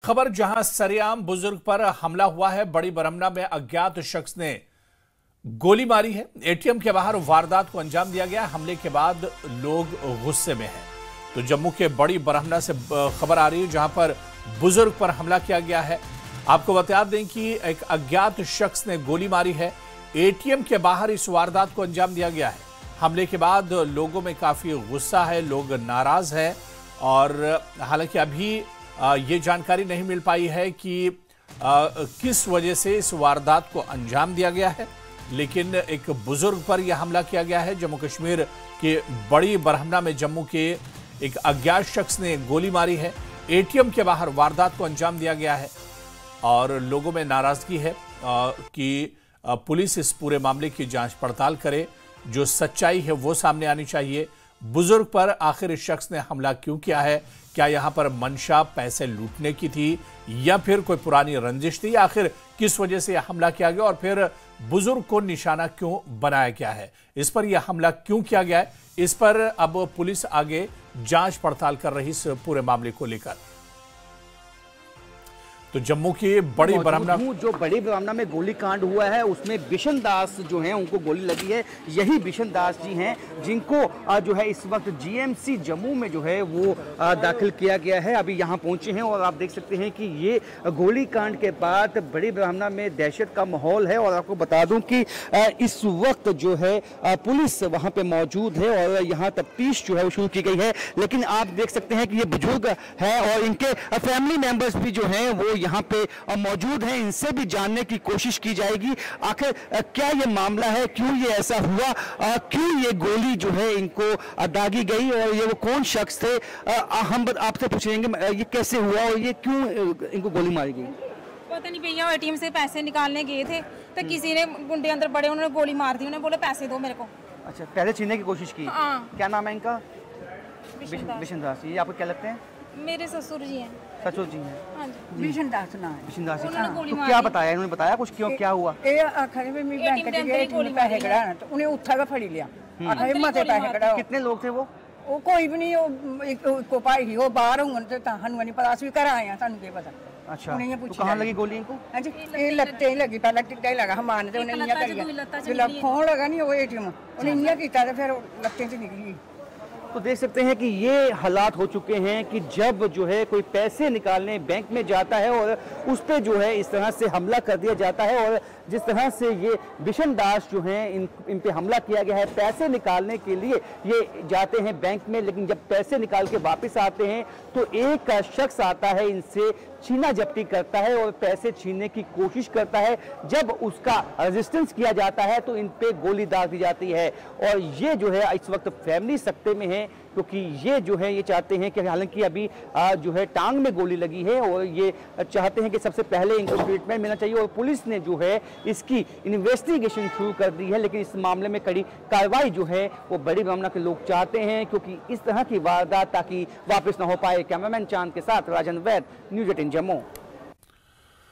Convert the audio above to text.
खबर जहां सरेआम बुजुर्ग पर हमला हुआ है। बड़ी बरमना में अज्ञात शख्स ने गोली मारी है। एटीएम के बाहर वारदात को अंजाम दिया गया। हमले के बाद लोग गुस्से में हैं। तो जम्मू के बड़ी बरमना से खबर आ रही है जहां पर बुजुर्ग पर हमला किया गया है। आपको बता दें कि एक अज्ञात शख्स ने गोली मारी है। एटीएम के बाहर इस वारदात को अंजाम दिया गया है। हमले के बाद लोगों में काफी गुस्सा है, लोग नाराज हैं और हालांकि अभी ये जानकारी नहीं मिल पाई है कि किस वजह से इस वारदात को अंजाम दिया गया है, लेकिन एक बुजुर्ग पर यह हमला किया गया है। जम्मू कश्मीर के बड़ी बरहमना में जम्मू के एक अज्ञात शख्स ने गोली मारी है। एटीएम के बाहर वारदात को अंजाम दिया गया है और लोगों में नाराजगी है कि पुलिस इस पूरे मामले की जांच पड़ताल करे। जो सच्चाई है वो सामने आनी चाहिए। बुजुर्ग पर आखिर इस शख्स ने हमला क्यों किया है? क्या यहां पर मंशा पैसे लूटने की थी या फिर कोई पुरानी रंजिश थी? आखिर किस वजह से यह हमला किया गया और फिर बुजुर्ग को निशाना क्यों बनाया गया है? इस पर यह हमला क्यों किया गया है? इस पर अब पुलिस आगे जांच पड़ताल कर रही इस पूरे मामले को लेकर। तो जम्मू की बड़ी बरमना जो बड़ी बरमना में गोली कांड हुआ है उसमें बिशन दास जो हैं उनको गोली लगी है। यही बिशन दास जी हैं जिनको जो है इस वक्त जीएमसी जम्मू में जो है वो दाखिल किया गया है। अभी यहाँ पहुँचे हैं और आप देख सकते हैं कि ये गोली कांड के बाद बड़ी बरमना में दहशत का माहौल है। और आपको बता दूं कि इस वक्त जो है पुलिस वहाँ पे मौजूद है और यहाँ तफ्तीश जो है वो शुरू की गई है। लेकिन आप देख सकते हैं कि ये बुजुर्ग है और इनके फैमिली मेंबर्स भी जो हैं वो यहाँ पे मौजूद हैं। इनसे भी जानने की कोशिश की जाएगी आखिर क्या ये मामला है, क्यों ये ऐसा हुआ, क्यों ये गोली जो है इनको दागी गई और ये वो कौन शख्स थे। हम आपसे पूछेंगे ये कैसे हुआ और ये क्यों इनको गोली मारी गई। पता नहीं भैया, एटीएम से पैसे निकालने गए थे तो किसी ने गुंडे अंदर बड़े, उन्होंने गोली मार दी। उन्होंने बोला पैसे दो मेरे को। अच्छा, पैसे छीनने की कोशिश की। क्या नाम है इनका? बिशन दास। ये आपको क्या लगते हैं? मेरे ससुर जी हैं। ससुर जी हैं। हाँ जी, बिशन दास ना है। बिशन दास। तो क्या बताया इन्होंने? बताया कुछ क्यों क्या हुआ? ये आखिर में मैं बैंक के गोली पैसे कढ़ाना तो उन्हें उठा के फड़ी लिया। आखिर मते पैसे कढ़ाओ। कितने लोग थे वो कोई भी नहीं, वो एक को पाई ही वो बाहर होंगे तो ताहन नहीं पता भी करा आए तानु के पता। अच्छा, तो कहाँ लगी गोली इनको? हां जी, ये लत्ते लगी, पहले टिड्डा लगा। हम मानते उन्हें निया कर दिया। फोन लगा नहीं वो एटीएम उन्हें निया कीता तो फिर लत्ते से निकली। तो देख सकते हैं कि ये हालात हो चुके हैं कि जब जो है कोई पैसे निकालने बैंक में जाता है और उस पर जो है इस तरह से हमला कर दिया जाता है। और जिस तरह से ये बिशन दास जो हैं इन पे हमला किया गया है। पैसे निकालने के लिए ये जाते हैं बैंक में, लेकिन जब पैसे निकाल के वापस आते हैं तो एक शख्स आता है, इनसे छीना झपटी करता है और पैसे छीनने की कोशिश करता है। जब उसका रेजिस्टेंस किया जाता है तो इन पे गोली दाग दी जाती है। और ये जो है इस वक्त फैमिली सख्ते में है क्योंकि ये जो है ये चाहते हैं कि हालांकि अभी जो है टांग में गोली लगी है और ये चाहते हैं कि सबसे पहले इनको ट्रीटमेंट मिलना चाहिए। और पुलिस ने जो है इसकी इन्वेस्टिगेशन शुरू कर दी है, लेकिन इस मामले में कड़ी कार्रवाई जो है वो बड़ी बरमना के लोग चाहते हैं क्योंकि इस तरह की वारदात ताकि वापस ना हो पाए। कैमरामैन चांद के साथ राजन वैद, न्यूज़ 18 जम्मू।